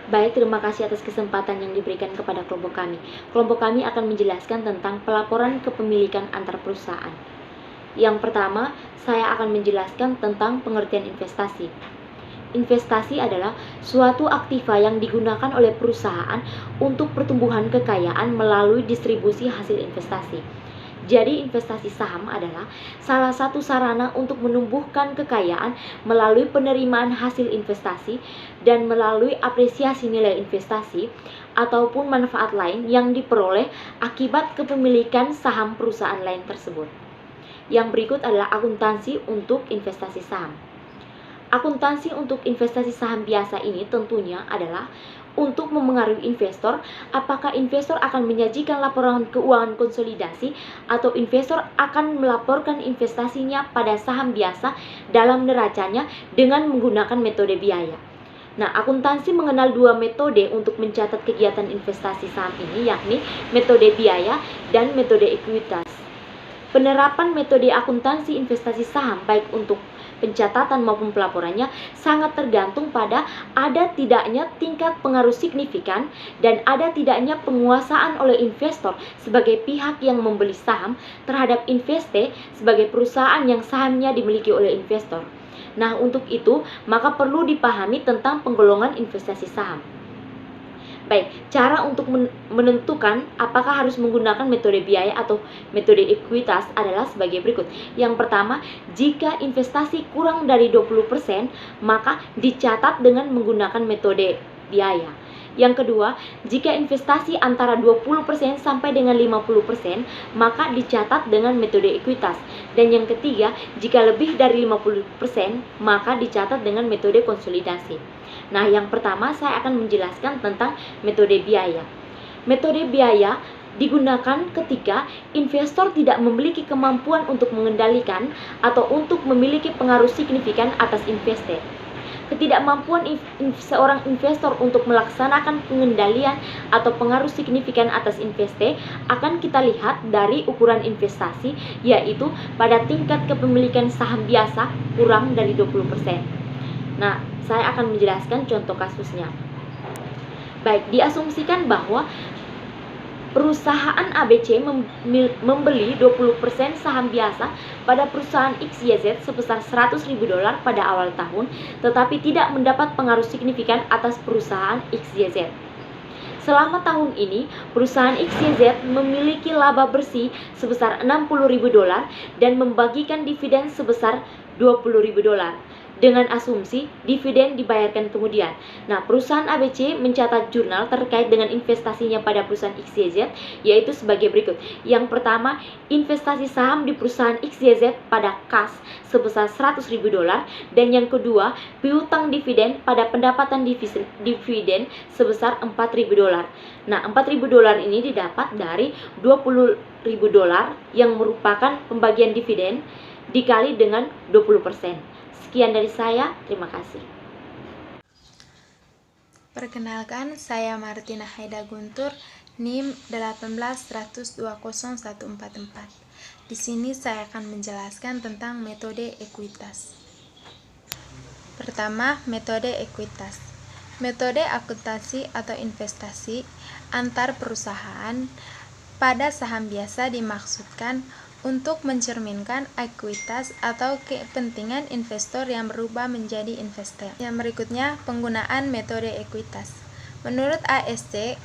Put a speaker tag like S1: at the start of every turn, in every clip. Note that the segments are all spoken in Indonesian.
S1: Baik, terima kasih atas kesempatan yang diberikan kepada kelompok kami. Kelompok kami akan menjelaskan tentang pelaporan kepemilikan antar perusahaan. Yang pertama, saya akan menjelaskan tentang pengertian investasi. Investasi adalah suatu aktiva yang digunakan oleh perusahaan untuk pertumbuhan kekayaan melalui distribusi hasil investasi. Jadi investasi saham adalah salah satu sarana untuk menumbuhkan kekayaan melalui penerimaan hasil investasi dan melalui apresiasi nilai investasi ataupun manfaat lain yang diperoleh akibat kepemilikan saham perusahaan lain tersebut. Yang berikut adalah akuntansi untuk investasi saham. Akuntansi untuk investasi saham biasa ini tentunya adalah untuk memengaruhi investor apakah investor akan menyajikan laporan keuangan konsolidasi atau investor akan melaporkan investasinya pada saham biasa dalam neracanya dengan menggunakan metode biaya. Nah, akuntansi mengenal dua metode untuk mencatat kegiatan investasi saham ini, yakni metode biaya dan metode ekuitas. Penerapan metode akuntansi investasi saham baik untuk pencatatan maupun pelaporannya sangat tergantung pada ada tidaknya tingkat pengaruh signifikan dan ada tidaknya penguasaan oleh investor sebagai pihak yang membeli saham terhadap investe sebagai perusahaan yang sahamnya dimiliki oleh investor. Nah, untuk itu maka perlu dipahami tentang penggolongan investasi saham. Baik, cara untuk menentukan apakah harus menggunakan metode biaya atau metode ekuitas adalah sebagai berikut. Yang pertama, jika investasi kurang dari 20%, maka dicatat dengan menggunakan metode biaya. Yang kedua, jika investasi antara 20% sampai dengan 50%, maka dicatat dengan metode ekuitas. Dan yang ketiga, jika lebih dari 50%, maka dicatat dengan metode konsolidasi. Nah, yang pertama saya akan menjelaskan tentang metode biaya. Metode biaya digunakan ketika investor tidak memiliki kemampuan untuk mengendalikan atau untuk memiliki pengaruh signifikan atas investe. Ketidakmampuan seorang investor untuk melaksanakan pengendalian atau pengaruh signifikan atas investe akan kita lihat dari ukuran investasi, yaitu pada tingkat kepemilikan saham biasa kurang dari 20%. Nah, saya akan menjelaskan contoh kasusnya. Baik, diasumsikan bahwa perusahaan ABC membeli 20% saham biasa pada perusahaan XYZ sebesar $100.000 pada awal tahun, tetapi tidak mendapat pengaruh signifikan atas perusahaan XYZ. Selama tahun ini, perusahaan XYZ memiliki laba bersih sebesar $60.000 dan membagikan dividen sebesar $20.000. Dengan asumsi dividen dibayarkan kemudian. Nah, perusahaan ABC mencatat jurnal terkait dengan investasinya pada perusahaan XYZ, yaitu sebagai berikut. Yang pertama, investasi saham di perusahaan XYZ pada kas sebesar $100.000, dan yang kedua, piutang dividen pada pendapatan dividen sebesar $4.000. Nah, $4.000 ini didapat dari $20.000 yang merupakan pembagian dividen dikali dengan 20%. Sekian dari saya, terima kasih.
S2: Perkenalkan, saya Martina Haida Guntur, NIM 181201444. Di sini saya akan menjelaskan tentang metode ekuitas. Pertama, metode ekuitas. Metode akuntansi atau investasi antar perusahaan pada saham biasa dimaksudkan untuk mencerminkan ekuitas atau kepentingan investor yang berubah menjadi investe. Yang berikutnya, penggunaan metode ekuitas. Menurut ASC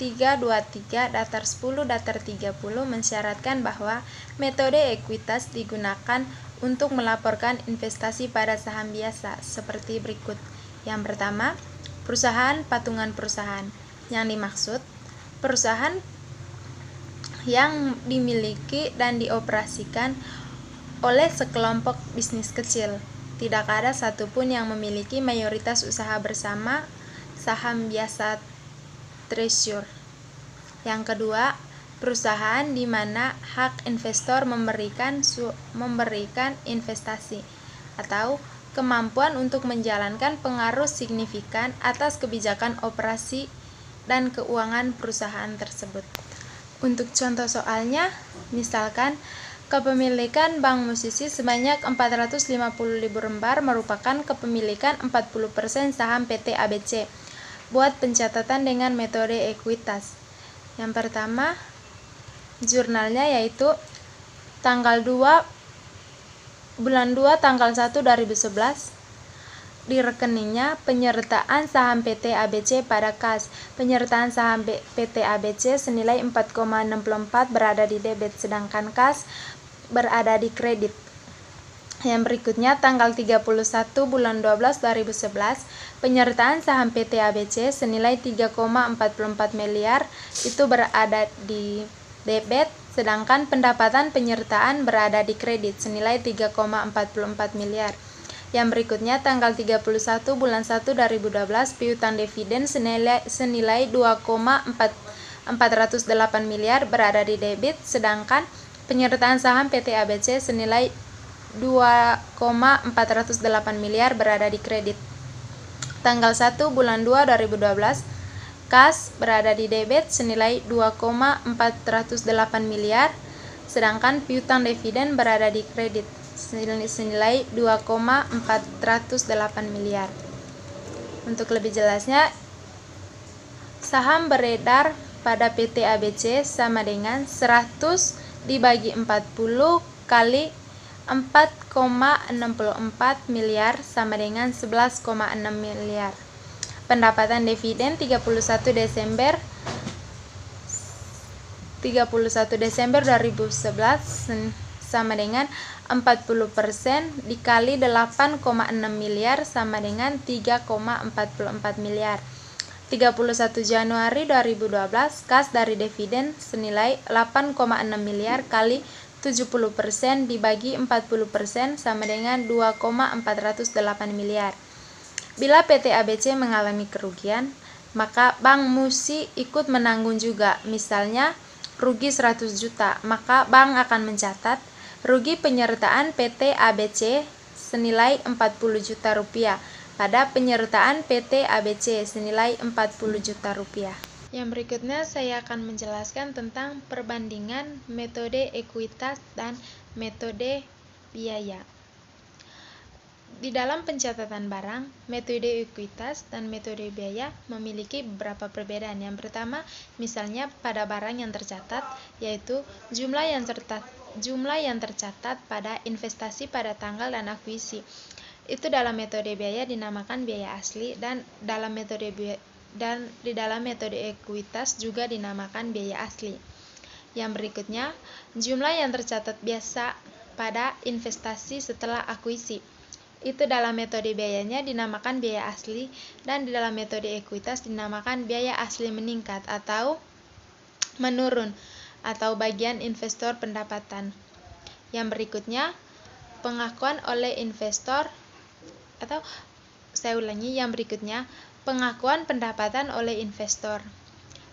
S2: 323 datar 10 datar 30 mensyaratkan bahwa metode ekuitas digunakan untuk melaporkan investasi pada saham biasa seperti berikut. Yang pertama, perusahaan patungan perusahaan. Yang dimaksud, perusahaan yang dimiliki dan dioperasikan oleh sekelompok bisnis kecil. Tidak ada satupun yang memiliki mayoritas usaha bersama saham biasa treasure. Yang kedua, perusahaan di mana hak investor memberikan investasi atau kemampuan untuk menjalankan pengaruh signifikan atas kebijakan operasi dan keuangan perusahaan tersebut. Untuk contoh soalnya, misalkan kepemilikan Bank Musisi sebanyak 450.000 lembar merupakan kepemilikan 40% saham PT ABC. buat pencatatan dengan metode ekuitas. Yang pertama, jurnalnya yaitu tanggal 2 bulan 2 tanggal 1 2011. Di rekeningnya penyertaan saham PT ABC pada kas. Penyertaan saham PT ABC senilai 4,64 berada di debit, sedangkan kas berada di kredit. Yang berikutnya tanggal 31 bulan 12 2011, penyertaan saham PT ABC senilai 3,44 miliar itu berada di debit, sedangkan pendapatan penyertaan berada di kredit senilai 3,44 miliar. Yang berikutnya tanggal 31 bulan 1 2012, piutang dividen senilai 2,408 miliar berada di debit, sedangkan penyertaan saham PT ABC senilai 2,408 miliar berada di kredit. Tanggal 1 bulan 2 2012, kas berada di debit senilai 2,408 miliar, sedangkan piutang dividen berada di kredit senilai 2,408 miliar. Untuk lebih jelasnya, saham beredar pada PT ABC sama dengan 100 dibagi 40 kali 4,64 miliar sama dengan 11,6 miliar. Pendapatan dividen 31 Desember 2011 sama dengan 40% dikali 8,6 miliar sama dengan 3,44 miliar. 31 Januari 2012, kas dari dividen senilai 8,6 miliar kali 70% dibagi 40% sama dengan 2,408 miliar. Bila PT ABC mengalami kerugian, maka bank mesti ikut menanggung juga. Misalnya rugi 100 juta, maka bank akan mencatat rugi penyertaan PT ABC senilai 40 juta rupiah pada penyertaan PT ABC senilai 40 juta rupiah. Yang berikutnya saya akan menjelaskan tentang perbandingan metode ekuitas dan metode biaya. Di dalam pencatatan barang, metode ekuitas dan metode biaya memiliki beberapa perbedaan. Yang pertama, misalnya pada barang yang tercatat, yaitu jumlah yang tercatat pada investasi pada tanggal dan akuisisi. Itu dalam metode biaya dinamakan biaya asli, dan di dalam metode ekuitas juga dinamakan biaya asli. Yang berikutnya, jumlah yang tercatat biasa pada investasi setelah akuisisi. Itu dalam metode biayanya dinamakan biaya asli, dan di dalam metode ekuitas dinamakan biaya asli meningkat atau menurun atau bagian investor pendapatan. Yang berikutnya, pengakuan oleh investor pengakuan pendapatan oleh investor.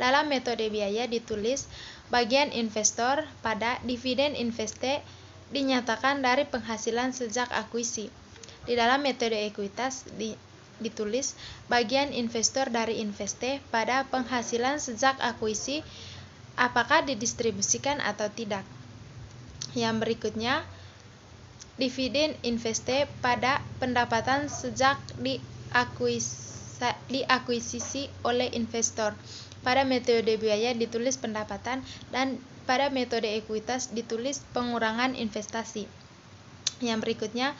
S2: Dalam metode biaya ditulis bagian investor pada dividen investe dinyatakan dari penghasilan sejak akuisisi. Di dalam metode ekuitas ditulis bagian investor dari investe pada penghasilan sejak akuisisi apakah didistribusikan atau tidak. Yang berikutnya, dividen investe pada pendapatan sejak diakuisisi oleh investor. Pada metode biaya ditulis pendapatan, dan pada metode ekuitas ditulis pengurangan investasi. Yang berikutnya,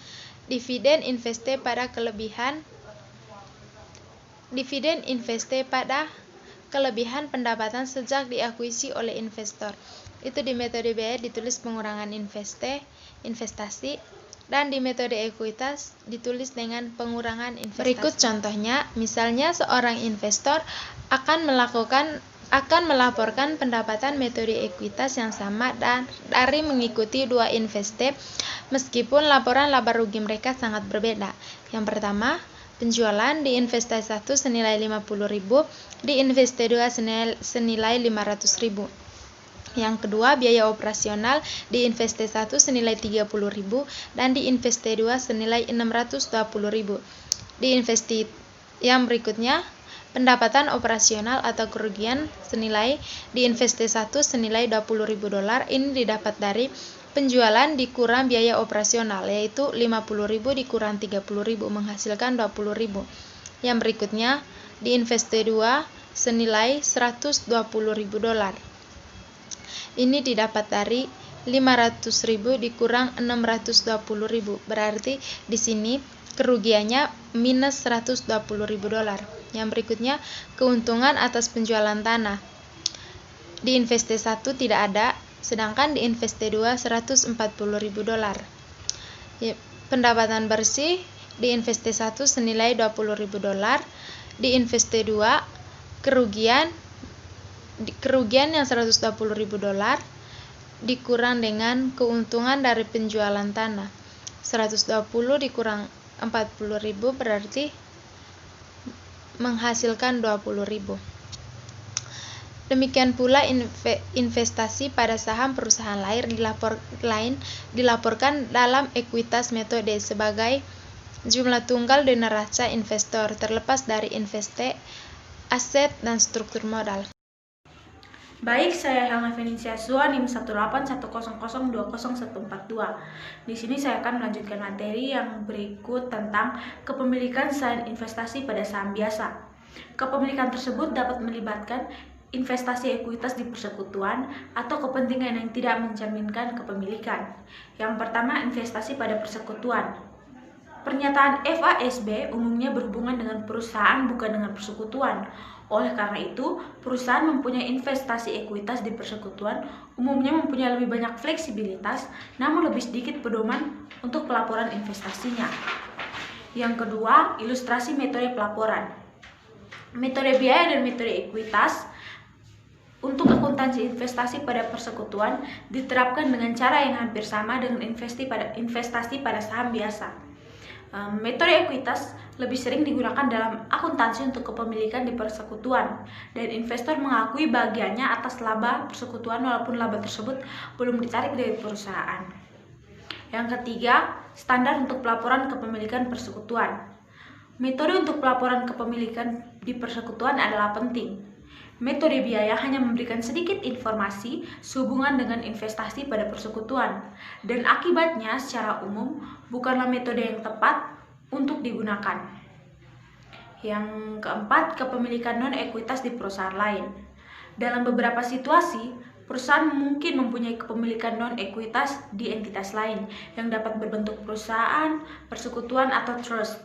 S2: dividen investe pada kelebihan pendapatan sejak diakuisisi oleh investor. Itu di metode biaya ditulis pengurangan investasi, dan di metode ekuitas ditulis dengan pengurangan investasi. Berikut contohnya, misalnya seorang investor akan melaporkan pendapatan metode ekuitas yang sama dan dari mengikuti dua investe, meskipun laporan laba rugi mereka sangat berbeda. Yang pertama, penjualan di investasi 1 senilai 50.000, di investasi 2 senilai 500.000. Yang kedua, biaya operasional di investasi 1 senilai 30.000 dan di investasi 2 senilai 620.000. Yang berikutnya, pendapatan operasional atau kerugian senilai di investasi 1 senilai $20.000. Ini didapat dari penjualan dikurang biaya operasional, yaitu 50.000 dikurang 30.000 menghasilkan 20.000. Yang berikutnya, di investe 2 senilai $120.000. Ini didapat dari 500.000 dikurang 620.000, berarti di sini kerugiannya minus $120.000. Yang berikutnya, keuntungan atas penjualan tanah. Di investe 1 tidak ada, sedangkan di investe 2 $140.000. Pendapatan bersih di investe 1 senilai $20.000, di investe 2 kerugian yang $120.000 dikurang dengan keuntungan dari penjualan tanah. 120 dikurang 40.000 berarti menghasilkan 20.000. Demikian pula investasi pada saham perusahaan lain dilaporkan dalam ekuitas metode sebagai jumlah tunggal di neraca investor terlepas dari investe, aset, dan struktur modal.
S3: Baik, saya Helma Fenicia Sua, NIM 18100201442. Di sini saya akan melanjutkan materi yang berikut tentang kepemilikan selain investasi pada saham biasa. Kepemilikan tersebut dapat melibatkan investasi ekuitas di persekutuan atau kepentingan yang tidak mencerminkan kepemilikan. Yang pertama, investasi pada persekutuan. Pernyataan FASB umumnya berhubungan dengan perusahaan bukan dengan persekutuan. Oleh karena itu, perusahaan mempunyai investasi ekuitas di persekutuan umumnya mempunyai lebih banyak fleksibilitas, namun lebih sedikit pedoman untuk pelaporan investasinya. Yang kedua, ilustrasi metode pelaporan. Metode biaya dan metode ekuitas untuk akuntansi investasi pada persekutuan diterapkan dengan cara yang hampir sama dengan investasi pada saham biasa. Metode ekuitas lebih sering digunakan dalam akuntansi untuk kepemilikan di persekutuan, dan investor mengakui bagiannya atas laba persekutuan walaupun laba tersebut belum ditarik dari perusahaan. Yang ketiga, standar untuk pelaporan kepemilikan persekutuan. Metode untuk pelaporan kepemilikan di persekutuan adalah penting. Metode biaya hanya memberikan sedikit informasi sehubungan dengan investasi pada persekutuan, dan akibatnya secara umum bukanlah metode yang tepat untuk digunakan. Yang keempat, kepemilikan non-ekuitas di perusahaan lain. Dalam beberapa situasi, perusahaan mungkin mempunyai kepemilikan non-ekuitas di entitas lain yang dapat berbentuk perusahaan, persekutuan, atau trust.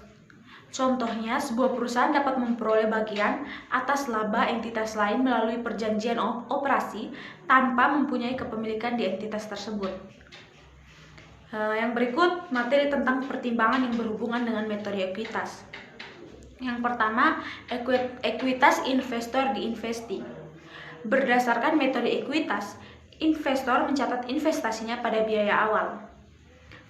S3: Contohnya, sebuah perusahaan dapat memperoleh bagian atas laba entitas lain melalui perjanjian operasi tanpa mempunyai kepemilikan di entitas tersebut. Yang berikut, materi tentang pertimbangan yang berhubungan dengan metode ekuitas. Yang pertama, ekuitas investor di investi. Berdasarkan metode ekuitas, investor mencatat investasinya pada biaya awal.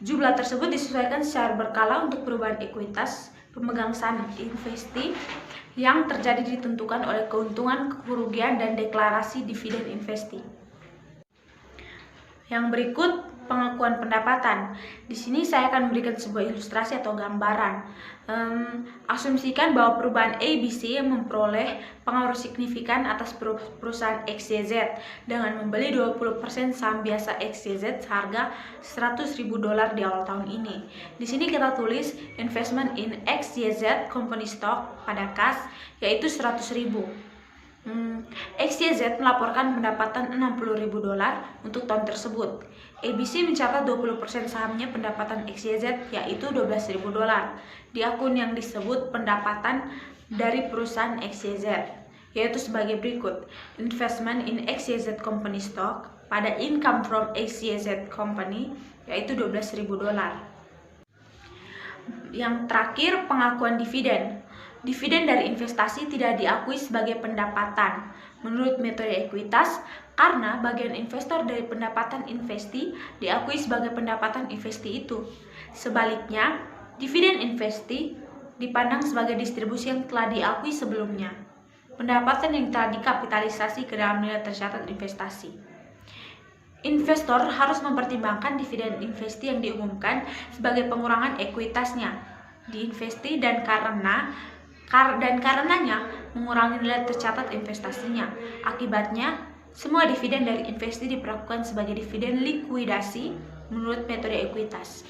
S3: Jumlah tersebut disesuaikan secara berkala untuk perubahan ekuitas pemegang saham investi yang terjadi ditentukan oleh keuntungan, kerugian, dan deklarasi dividen investi. Yang berikut, pengakuan pendapatan. Di sini saya akan memberikan sebuah ilustrasi atau gambaran. Asumsikan bahwa perubahan ABC memperoleh pengaruh signifikan atas perusahaan XYZ dengan membeli 20% saham biasa XYZ seharga $100.000 di awal tahun ini. Di sini kita tulis investment in XYZ company stock pada kas, yaitu $100.000. XYZ melaporkan pendapatan $60.000 untuk tahun tersebut. ABC mencatat 20% sahamnya pendapatan XYZ, yaitu $12.000 di akun yang disebut pendapatan dari perusahaan XYZ, yaitu sebagai berikut: investment in XYZ company stock pada income from XYZ company, yaitu $12.000. Yang terakhir, pengakuan dividen. Dividen dari investasi tidak diakui sebagai pendapatan menurut metode ekuitas karena bagian investor dari pendapatan investi diakui sebagai pendapatan investi itu. Sebaliknya, dividen investi dipandang sebagai distribusi yang telah diakui sebelumnya, pendapatan yang telah dikapitalisasi ke dalam nilai tercatat investasi. Investor harus mempertimbangkan dividen investi yang diumumkan sebagai pengurangan ekuitasnya di investi dan karenanya mengurangi nilai tercatat investasinya. Akibatnya, semua dividen dari investi diperlakukan sebagai dividen likuidasi menurut metode ekuitas.